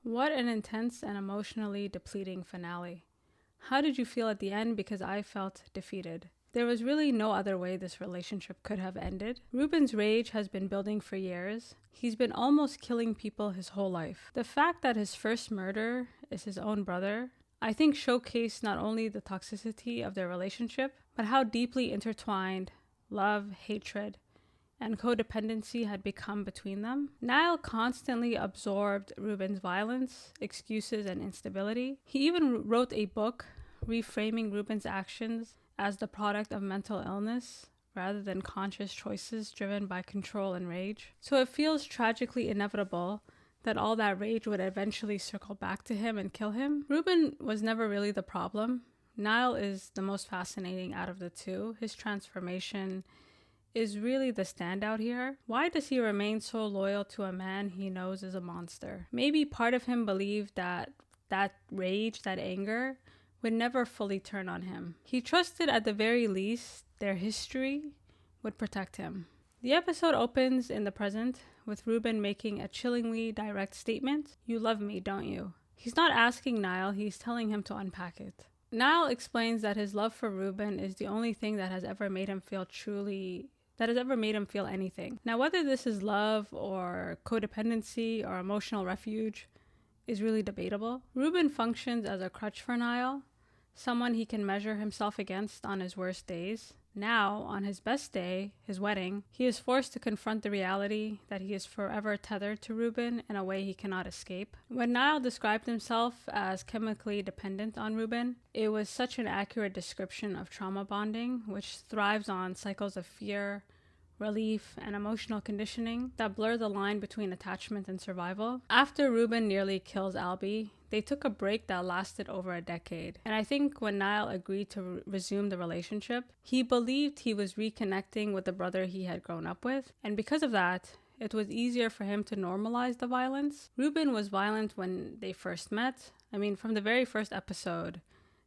What an intense and emotionally depleting finale. How did you feel at the end? Because I felt defeated. There was really no other way this relationship could have ended. Ruben's rage has been building for years. He's been almost killing people his whole life. The fact that his first murder is his own brother, I think showcased not only the toxicity of their relationship, but how deeply intertwined love, hatred, and codependency had become between them. Niall constantly absorbed Ruben's violence, excuses, and instability. He even wrote a book reframing Ruben's actions as the product of mental illness rather than conscious choices driven by control and rage. So it feels tragically inevitable that all that rage would eventually circle back to him and kill him. Ruben was never really the problem. Niall is the most fascinating out of the two. His transformation is really the standout here. Why does he remain so loyal to a man he knows is a monster? Maybe part of him believed that rage, that anger, would never fully turn on him. He trusted at the very least their history would protect him. The episode opens in the present with Ruben making a chillingly direct statement. You love me, don't you? He's not asking Niall, he's telling him to unpack it. Niall explains that his love for Ruben is the only thing that has ever made him feel anything. Now, whether this is love or codependency or emotional refuge is really debatable. Ruben functions as a crutch for Niall, someone he can measure himself against on his worst days. Now, on his best day, his wedding, he is forced to confront the reality that he is forever tethered to Ruben in a way he cannot escape. When Niall described himself as chemically dependent on Ruben, it was such an accurate description of trauma bonding, which thrives on cycles of fear, relief, and emotional conditioning that blur the line between attachment and survival. After Ruben nearly kills Albie, they took a break that lasted over a decade. And I think when Niall agreed to resume the relationship, he believed he was reconnecting with the brother he had grown up with. And because of that, it was easier for him to normalize the violence. Ruben was violent when they first met. From the very first episode,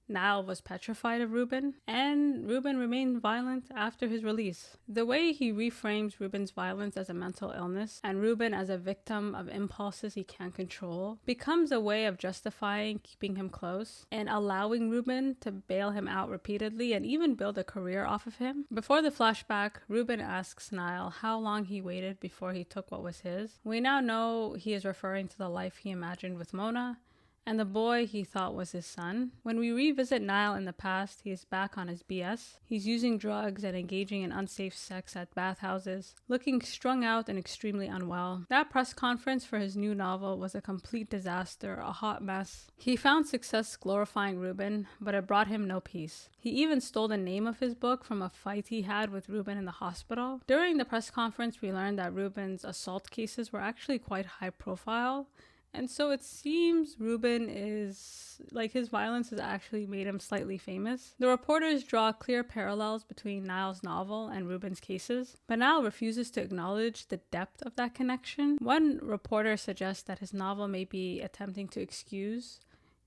Niall was petrified of Ruben, and Ruben remained violent after his release. The way he reframes Ruben's violence as a mental illness and Ruben as a victim of impulses he can't control becomes a way of justifying keeping him close and allowing Ruben to bail him out repeatedly and even build a career off of him. Before the flashback, Ruben asks Niall how long he waited before he took what was his. We now know he is referring to the life he imagined with Mona and the boy he thought was his son. When we revisit Niall in the past, he is back on his BS. He's using drugs and engaging in unsafe sex at bathhouses, looking strung out and extremely unwell. That press conference for his new novel was a complete disaster, a hot mess. He found success glorifying Ruben, but it brought him no peace. He even stole the name of his book from a fight he had with Ruben in the hospital. During the press conference, we learned that Ruben's assault cases were actually quite high profile. And so it seems Ruben his violence has actually made him slightly famous. The reporters draw clear parallels between Niall's novel and Ruben's cases, but Niall refuses to acknowledge the depth of that connection. One reporter suggests that his novel may be attempting to excuse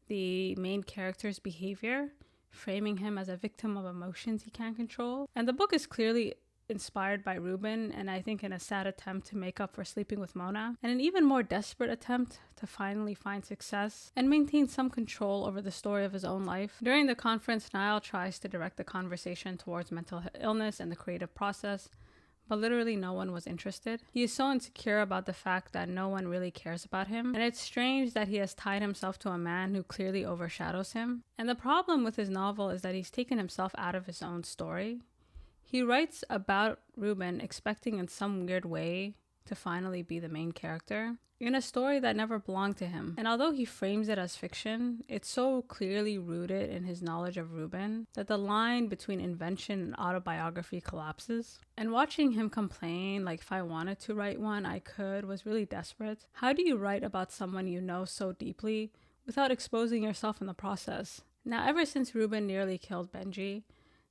the main character's behavior, framing him as a victim of emotions he can't control. And the book is clearly inspired by Ruben, and I think in a sad attempt to make up for sleeping with Mona, and an even more desperate attempt to finally find success and maintain some control over the story of his own life. During the conference, Niall tries to direct the conversation towards mental illness and the creative process, but literally no one was interested. He is so insecure about the fact that no one really cares about him, and it's strange that he has tied himself to a man who clearly overshadows him. And the problem with his novel is that he's taken himself out of his own story. He writes about Ruben expecting in some weird way to finally be the main character in a story that never belonged to him. And although he frames it as fiction, it's so clearly rooted in his knowledge of Ruben that the line between invention and autobiography collapses. And watching him complain, like if I wanted to write one, I could, was really desperate. How do you write about someone you know so deeply without exposing yourself in the process? Now, ever since Ruben nearly killed Benji,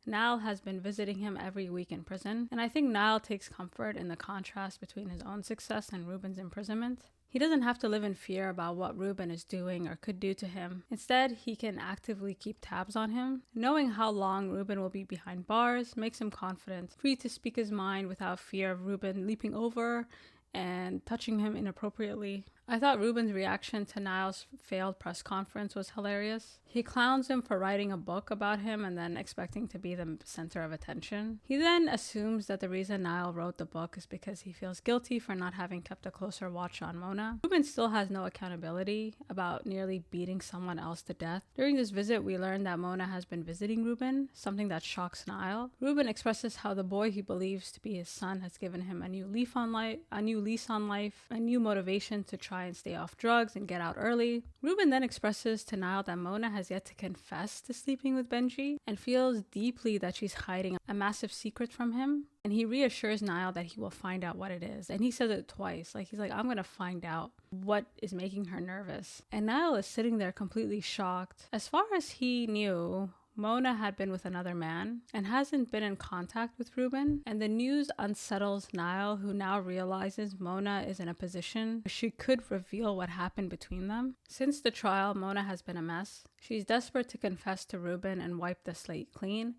Niall has been visiting him every week in prison, and I think Niall takes comfort in the contrast between his own success and Ruben's imprisonment. He doesn't have to live in fear about what Ruben is doing or could do to him. Instead, he can actively keep tabs on him. Knowing how long Ruben will be behind bars makes him confident, free to speak his mind without fear of Ruben leaping over and touching him inappropriately. I thought Ruben's reaction to Niall's failed press conference was hilarious. He clowns him for writing a book about him and then expecting to be the center of attention. He then assumes that the reason Niall wrote the book is because he feels guilty for not having kept a closer watch on Mona. Ruben still has no accountability about nearly beating someone else to death. During this visit, we learn that Mona has been visiting Ruben, something that shocks Niall. Ruben expresses how the boy he believes to be his son has given him a new lease on life, a new motivation to try and stay off drugs and get out early. Ruben then expresses to Niall that Mona has yet to confess to sleeping with Benji and feels deeply that she's hiding a massive secret from him. And he reassures Niall that he will find out what it is. And he says it twice. He's like, I'm going to find out what is making her nervous. And Niall is sitting there completely shocked. As far as he knew, Mona had been with another man and hasn't been in contact with Ruben, and the news unsettles Niall, who now realizes Mona is in a position where she could reveal what happened between them. Since the trial, Mona has been a mess. She's desperate to confess to Ruben and wipe the slate clean,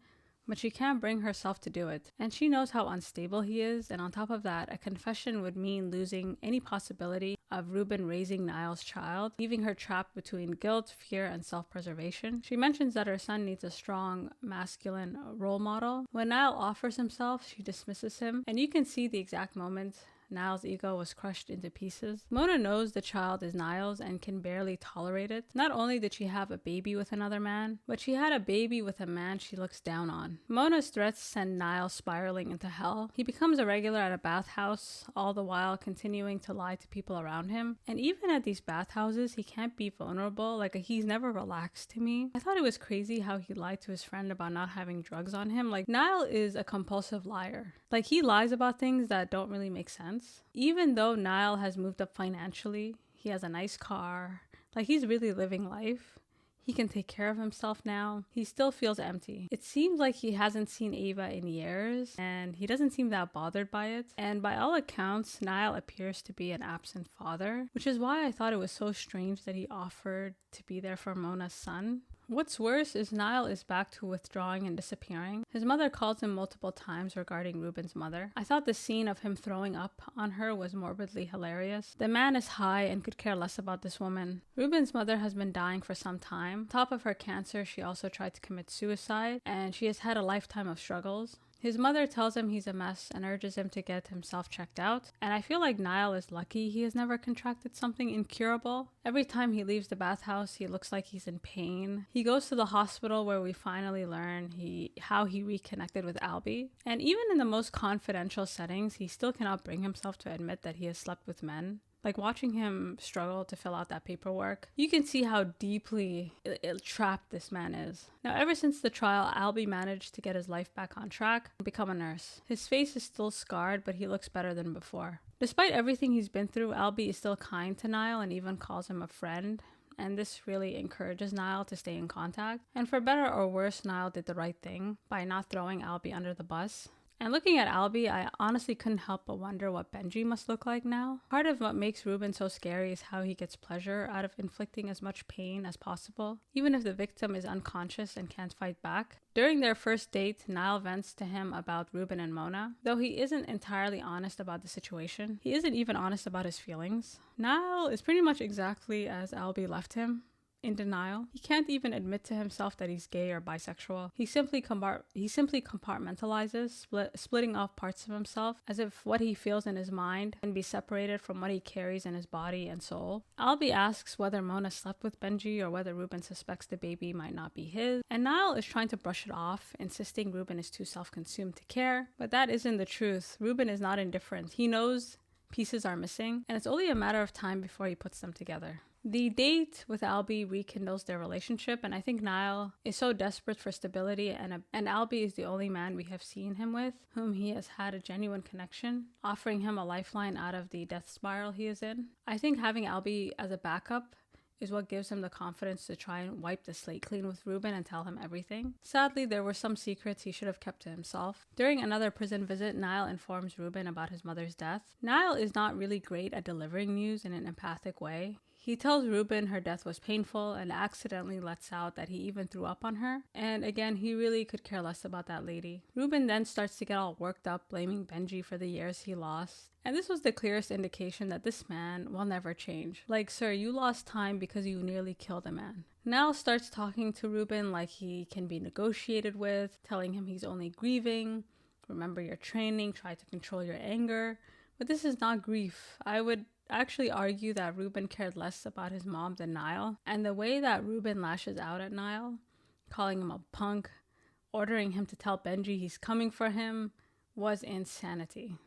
but she can't bring herself to do it. And she knows how unstable he is, and on top of that, a confession would mean losing any possibility of Ruben raising Niall's child, leaving her trapped between guilt, fear, and self-preservation. She mentions that her son needs a strong, masculine role model. When Niall offers himself, she dismisses him, and you can see the exact moment Niall's ego was crushed into pieces. Mona knows the child is Niall's and can barely tolerate it. Not only did she have a baby with another man, but she had a baby with a man she looks down on. Mona's threats send Niall spiraling into hell. He becomes a regular at a bathhouse, all the while continuing to lie to people around him. And even at these bathhouses, he can't be vulnerable. He's never relaxed to me. I thought it was crazy how he lied to his friend about not having drugs on him. Niall is a compulsive liar. He lies about things that don't really make sense. Even though Niall has moved up financially, he has a nice car, he's really living life. He can take care of himself now. He still feels empty. It seems like he hasn't seen Ava in years, and he doesn't seem that bothered by it. And by all accounts, Niall appears to be an absent father, which is why I thought it was so strange that he offered to be there for Mona's son. What's worse is Niall is back to withdrawing and disappearing. His mother calls him multiple times regarding Ruben's mother. I thought the scene of him throwing up on her was morbidly hilarious. The man is high and could care less about this woman. Ruben's mother has been dying for some time. On top of her cancer, she also tried to commit suicide, and she has had a lifetime of struggles. His mother tells him he's a mess and urges him to get himself checked out. And I feel like Niall is lucky he has never contracted something incurable. Every time he leaves the bathhouse, he looks like he's in pain. He goes to the hospital where we finally learn how he reconnected with Albie. And even in the most confidential settings, he still cannot bring himself to admit that he has slept with men. Watching him struggle to fill out that paperwork, you can see how deeply trapped this man is. Now, ever since the trial, Albie managed to get his life back on track and become a nurse. His face is still scarred, but he looks better than before. Despite everything he's been through, Albie is still kind to Niall and even calls him a friend. And this really encourages Niall to stay in contact. And for better or worse, Niall did the right thing by not throwing Albie under the bus. And looking at Albie, I honestly couldn't help but wonder what Benji must look like now. Part of what makes Ruben so scary is how he gets pleasure out of inflicting as much pain as possible, even if the victim is unconscious and can't fight back. During their first date, Niall vents to him about Ruben and Mona. Though he isn't entirely honest about the situation, he isn't even honest about his feelings. Niall is pretty much exactly as Albie left him. In denial. He can't even admit to himself that he's gay or bisexual. He simply compartmentalizes, splitting off parts of himself as if what he feels in his mind can be separated from what he carries in his body and soul. Albie asks whether Mona slept with Benji or whether Ruben suspects the baby might not be his, and Niall is trying to brush it off, insisting Ruben is too self-consumed to care. But that isn't the truth. Ruben is not indifferent. He knows pieces are missing, and it's only a matter of time before he puts them together. The date with Albie rekindles their relationship, and I think Niall is so desperate for stability, and Albie is the only man we have seen him with whom he has had a genuine connection, offering him a lifeline out of the death spiral he is in. I think having Albie as a backup is what gives him the confidence to try and wipe the slate clean with Ruben and tell him everything. Sadly, there were some secrets he should have kept to himself. During another prison visit, Niall informs Ruben about his mother's death. Niall is not really great at delivering news in an empathic way. He tells Ruben her death was painful and accidentally lets out that he even threw up on her. And again, he really could care less about that lady. Ruben then starts to get all worked up, blaming Benji for the years he lost. And this was the clearest indication that this man will never change. Like, sir, you lost time because you nearly killed a man. Niall starts talking to Ruben like he can be negotiated with, telling him he's only grieving. Remember your training, try to control your anger. But this is not grief. I would actually argue that Ruben cared less about his mom than Niall. And the way that Ruben lashes out at Niall, calling him a punk, ordering him to tell Benji he's coming for him, was insanity.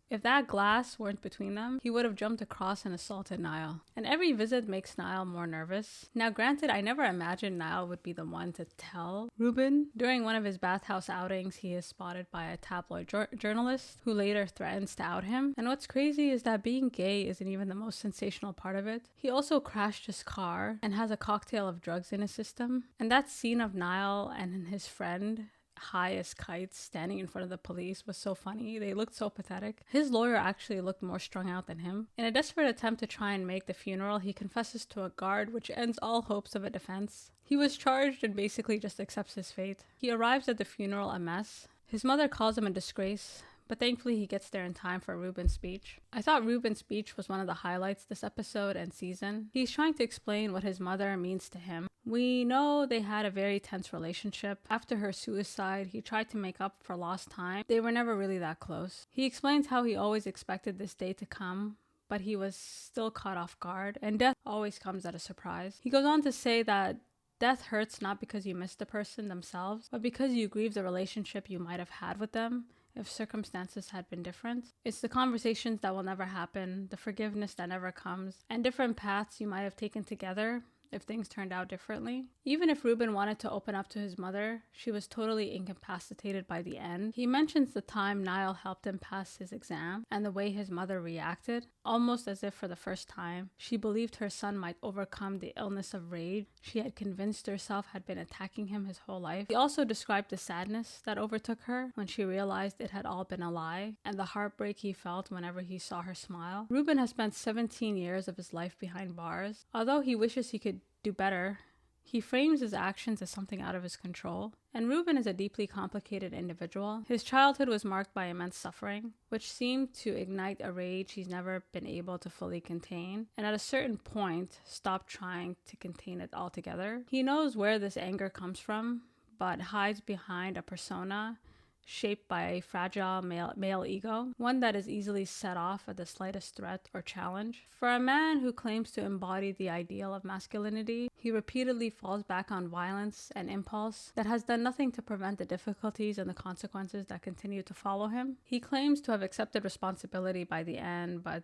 If that glass weren't between them, he would have jumped across and assaulted Niall. And every visit makes Niall more nervous. Now granted, I never imagined Niall would be the one to tell Ruben. During one of his bathhouse outings, he is spotted by a tabloid journalist who later threatens to out him. And what's crazy is that being gay isn't even the most sensational part of it. He also crashed his car and has a cocktail of drugs in his system. And that scene of Niall and his friend high as kites standing in front of the police was so funny. They looked so pathetic. His lawyer actually looked more strung out than him. In a desperate attempt to try and make the funeral, he confesses to a guard, which ends all hopes of a defense. He was charged and basically just accepts his fate. He arrives at the funeral a mess. His mother calls him a disgrace, but thankfully he gets there in time for Ruben's speech. I thought Ruben's speech was one of the highlights this episode and season. He's trying to explain what his mother means to him. We know they had a very tense relationship. After her suicide, he tried to make up for lost time. They were never really that close. He explains how he always expected this day to come, but he was still caught off guard, and death always comes at a surprise. He goes on to say that death hurts not because you miss the person themselves, but because you grieve the relationship you might have had with them if circumstances had been different. It's the conversations that will never happen, the forgiveness that never comes, and different paths you might have taken together if things turned out differently. Even if Ruben wanted to open up to his mother, she was totally incapacitated by the end. He mentions the time Niall helped him pass his exam and the way his mother reacted, almost as if for the first time, she believed her son might overcome the illness of rage she had convinced herself had been attacking him his whole life. He also described the sadness that overtook her when she realized it had all been a lie, and the heartbreak he felt whenever he saw her smile. Ruben has spent 17 years of his life behind bars. Although he wishes he could do better, he frames his actions as something out of his control. And Ruben is a deeply complicated individual. His childhood was marked by immense suffering, which seemed to ignite a rage he's never been able to fully contain, and at a certain point, stopped trying to contain it altogether. He knows where this anger comes from, but hides behind a persona shaped by a fragile male ego, one that is easily set off at the slightest threat or challenge. For a man who claims to embody the ideal of masculinity, he repeatedly falls back on violence and impulse that has done nothing to prevent the difficulties and the consequences that continue to follow him. He claims to have accepted responsibility by the end, but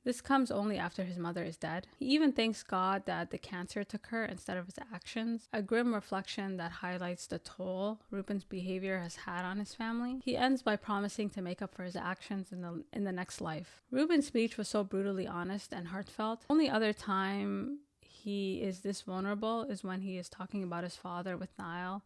this comes only after his mother is dead. He even thanks God that the cancer took her instead of his actions, a grim reflection that highlights the toll Ruben's behavior has had on his family. He ends by promising to make up for his actions in the next life. Ruben's speech was so brutally honest and heartfelt. Only other time he is this vulnerable is when he is talking about his father with Niall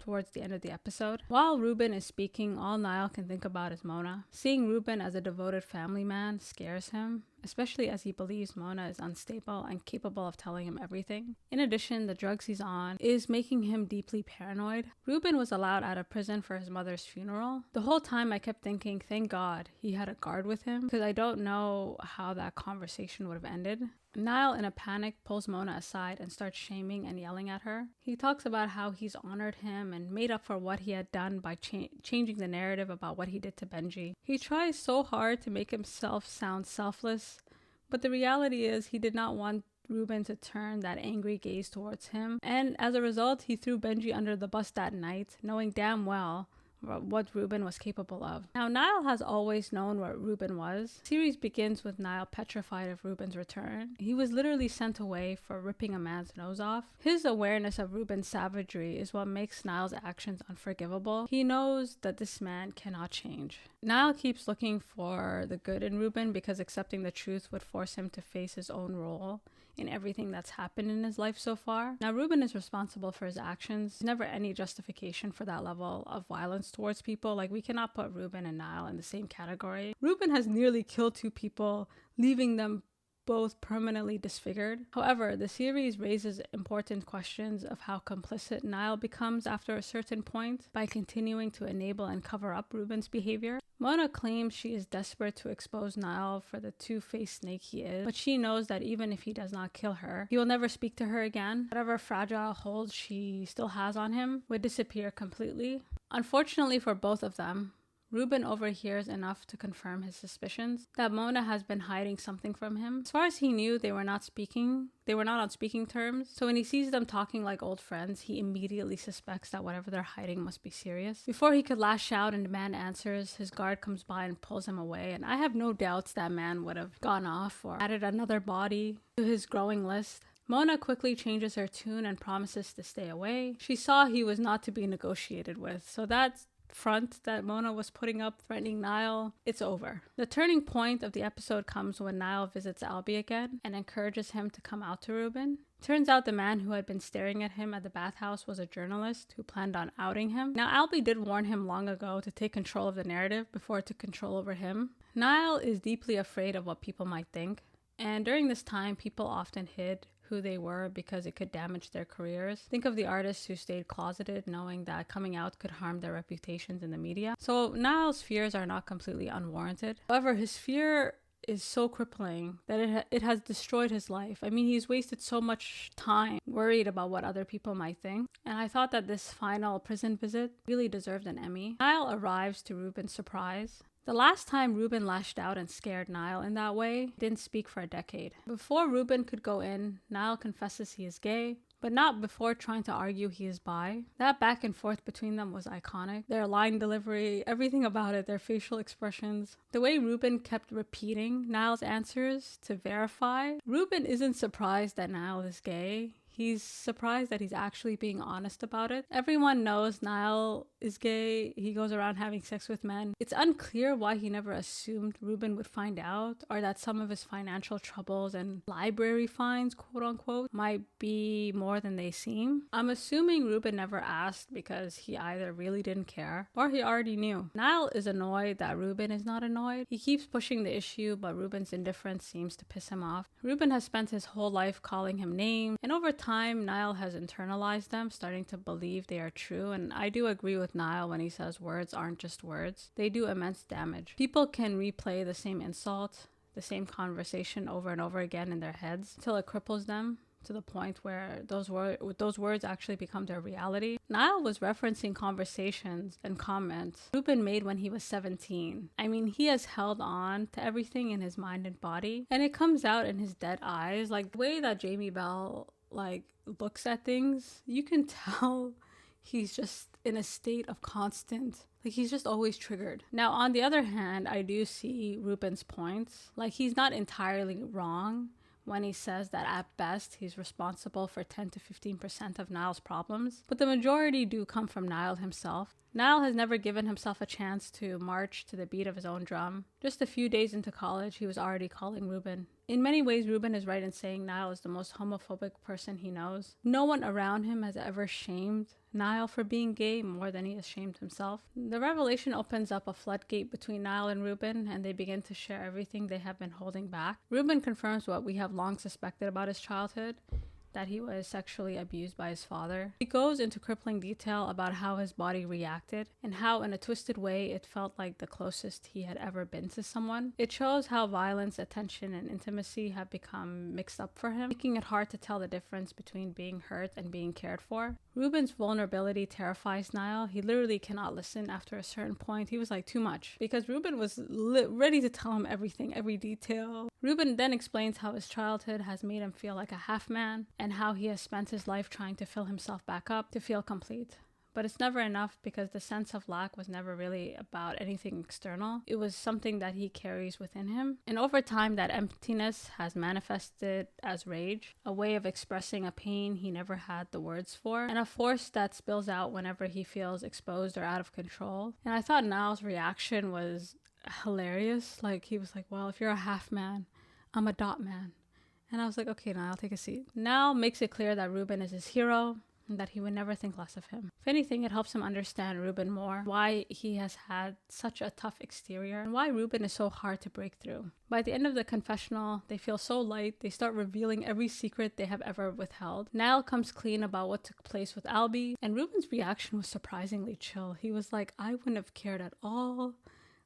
towards the end of the episode. While Ruben is speaking, all Niall can think about is Mona. Seeing Ruben as a devoted family man scares him, especially as he believes Mona is unstable and capable of telling him everything. In addition, the drugs he's on is making him deeply paranoid. Ruben was allowed out of prison for his mother's funeral. The whole time I kept thinking, thank God he had a guard with him, because I don't know how that conversation would have ended. Niall, in a panic, pulls Mona aside and starts shaming and yelling at her. He talks about how he's honored him and made up for what he had done by changing the narrative about what he did to Benji. He tries so hard to make himself sound selfless, but the reality is he did not want Ruben to turn that angry gaze towards him, and as a result, he threw Benji under the bus that night, knowing damn well what Ruben was capable of. Now, Niall has always known what Ruben was. The series begins with Niall petrified of Ruben's return. He was literally sent away for ripping a man's nose off. His awareness of Ruben's savagery is what makes Niall's actions unforgivable. He knows that this man cannot change. Niall keeps looking for the good in Ruben because accepting the truth would force him to face his own role in everything that's happened in his life so far. Now, Ruben is responsible for his actions. There's never any justification for that level of violence towards people. Like, we cannot put Ruben and Niall in the same category. Ruben has nearly killed 2 people, leaving them both permanently disfigured. However, the series raises important questions of how complicit Niall becomes after a certain point by continuing to enable and cover up Ruben's behavior. Mona claims she is desperate to expose Niall for the two-faced snake he is, but she knows that even if he does not kill her, he will never speak to her again. Whatever fragile hold she still has on him would disappear completely. Unfortunately for both of them, Ruben overhears enough to confirm his suspicions that Mona has been hiding something from him. As far as he knew, they were not on speaking terms, so when he sees them talking like old friends, he immediately suspects that whatever they're hiding must be serious. Before he could lash out and demand answers, his guard comes by and pulls him away, and I have no doubts that man would have gone off or added another body to his growing list. Mona quickly changes her tune and promises to stay away. She saw he was not to be negotiated with, so that's front that Mona was putting up threatening Niall, it's over. The turning point of the episode comes when Niall visits Albie again and encourages him to come out to Ruben. Turns out the man who had been staring at him at the bathhouse was a journalist who planned on outing him. Now, Albie did warn him long ago to take control of the narrative before it took control over him. Niall is deeply afraid of what people might think, and during this time, people often hid who they were because it could damage their careers. Think of the artists who stayed closeted knowing that coming out could harm their reputations in the media. So Niall's fears are not completely unwarranted. However, his fear is so crippling that it has destroyed his life. I mean, he's wasted so much time worried about what other people might think. And I thought that this final prison visit really deserved an Emmy. Niall arrives to Ruben's surprise. The last time Ruben lashed out and scared Niall in that way, he didn't speak for a decade. Before Ruben could go in, Niall confesses he is gay, but not before trying to argue he is bi. That back and forth between them was iconic. Their line delivery, everything about it, their facial expressions. The way Ruben kept repeating Niall's answers to verify. Ruben isn't surprised that Niall is gay. He's surprised that he's actually being honest about it. Everyone knows Niall is gay. He goes around having sex with men. It's unclear why he never assumed Ruben would find out, or that some of his financial troubles and library fines, quote unquote, might be more than they seem. I'm assuming Ruben never asked because he either really didn't care or he already knew. Niall is annoyed that Ruben is not annoyed. He keeps pushing the issue, but Ruben's indifference seems to piss him off. Ruben has spent his whole life calling him names, and over time, Niall has internalized them, starting to believe they are true. And I do agree with Niall when he says words aren't just words. They do immense damage. People can replay the same insult, the same conversation over and over again in their heads until it cripples them to the point where those words actually become their reality. Niall was referencing conversations and comments Ruben made when he was 17. I mean, he has held on to everything in his mind and body, and it comes out in his dead eyes. Like the way that Jamie Bell looks at things, you can tell he's just in a state of constant, he's just always triggered. Now, on the other hand, I do see Ruben's points. He's not entirely wrong when he says that at best he's responsible for 10 to 15% of Niall's problems, but the majority do come from Niall himself. Niall has never given himself a chance to march to the beat of his own drum. Just a few days into college, he was already calling Ruben. In many ways, Ruben is right in saying Niall is the most homophobic person he knows. No one around him has ever shamed Niall for being gay more than he has shamed himself. The revelation opens up a floodgate between Niall and Ruben, and they begin to share everything they have been holding back. Ruben confirms what we have long suspected about his childhood, that he was sexually abused by his father. He goes into crippling detail about how his body reacted and how in a twisted way it felt like the closest he had ever been to someone. It shows how violence, attention, and intimacy have become mixed up for him, making it hard to tell the difference between being hurt and being cared for. Ruben's vulnerability terrifies Niall. He literally cannot listen after a certain point. He was too much, because Ruben was ready to tell him everything, every detail. Ruben then explains how his childhood has made him feel like a half man, and how he has spent his life trying to fill himself back up to feel complete. But it's never enough, because the sense of lack was never really about anything external. It was something that he carries within him. And over time, that emptiness has manifested as rage, a way of expressing a pain he never had the words for, and a force that spills out whenever he feels exposed or out of control. And I thought Niall's reaction was hilarious. He was like, well, if you're a half man, I'm a dot man. And I was like, okay, Niall, take a seat. Niall makes it clear that Ruben is his hero, and that he would never think less of him. If anything, it helps him understand Ruben more, why he has had such a tough exterior, and why Ruben is so hard to break through. By the end of the confessional, they feel so light, they start revealing every secret they have ever withheld. Niall comes clean about what took place with Albie, and Ruben's reaction was surprisingly chill. He was like, I wouldn't have cared at all.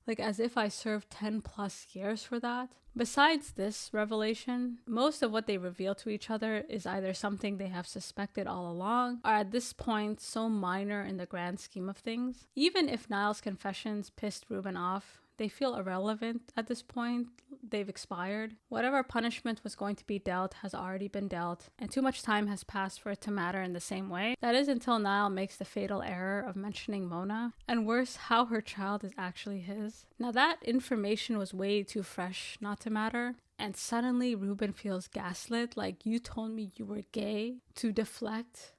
Like, as if I served 10 plus years for that. Besides this revelation, most of what they reveal to each other is either something they have suspected all along, or at this point so minor in the grand scheme of things. Even if Niall's confessions pissed Ruben off, they feel irrelevant at this point. They've expired. Whatever punishment was going to be dealt has already been dealt, and too much time has passed for it to matter in the same way. That is until Niall makes the fatal error of mentioning Mona, and worse, how her child is actually his. Now that information was way too fresh not to matter, and suddenly Ruben feels gaslit, like, you told me you were gay, to deflect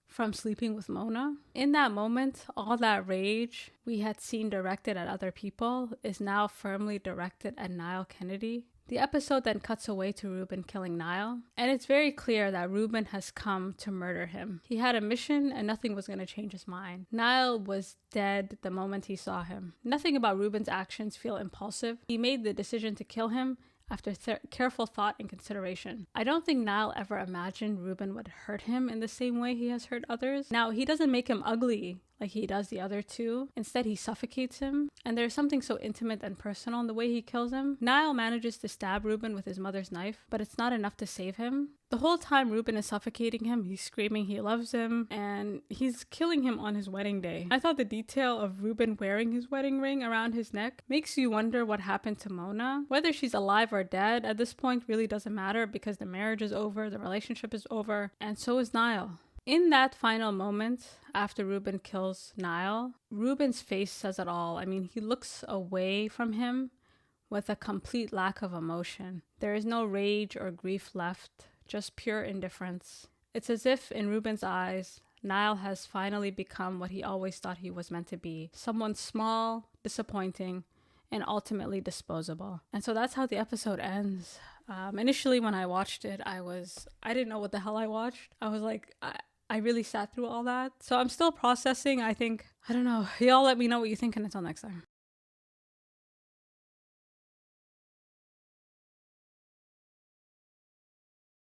from sleeping with Mona. In that moment, all that rage we had seen directed at other people is now firmly directed at Niall Kennedy. The episode then cuts away to Ruben killing Niall, and it's very clear that Ruben has come to murder him. He had a mission and nothing was going to change his mind. Niall was dead the moment he saw him. Nothing about Ruben's actions feel impulsive. He made the decision to kill him after careful thought and consideration. I don't think Niall ever imagined Ruben would hurt him in the same way he has hurt others. Now, he doesn't make him ugly like he does the other two. Instead, he suffocates him, and there's something so intimate and personal in the way he kills him. Niall manages to stab Ruben with his mother's knife, but it's not enough to save him. The whole time Ruben is suffocating him, he's screaming he loves him, and he's killing him on his wedding day. I thought the detail of Ruben wearing his wedding ring around his neck makes you wonder what happened to Mona. Whether she's alive or dead at this point really doesn't matter, because the marriage is over, the relationship is over, and so is Niall. In that final moment, after Ruben kills Niall, Ruben's face says it all. I mean, he looks away from him with a complete lack of emotion. There is no rage or grief left, just pure indifference. It's as if, in Ruben's eyes, Niall has finally become what he always thought he was meant to be. Someone small, disappointing, and ultimately disposable. And so that's how the episode ends. Initially, when I watched it, I didn't know what the hell I watched. I was like, I really sat through all that. So I'm still processing. I don't know. Y'all let me know what you think, and until next time.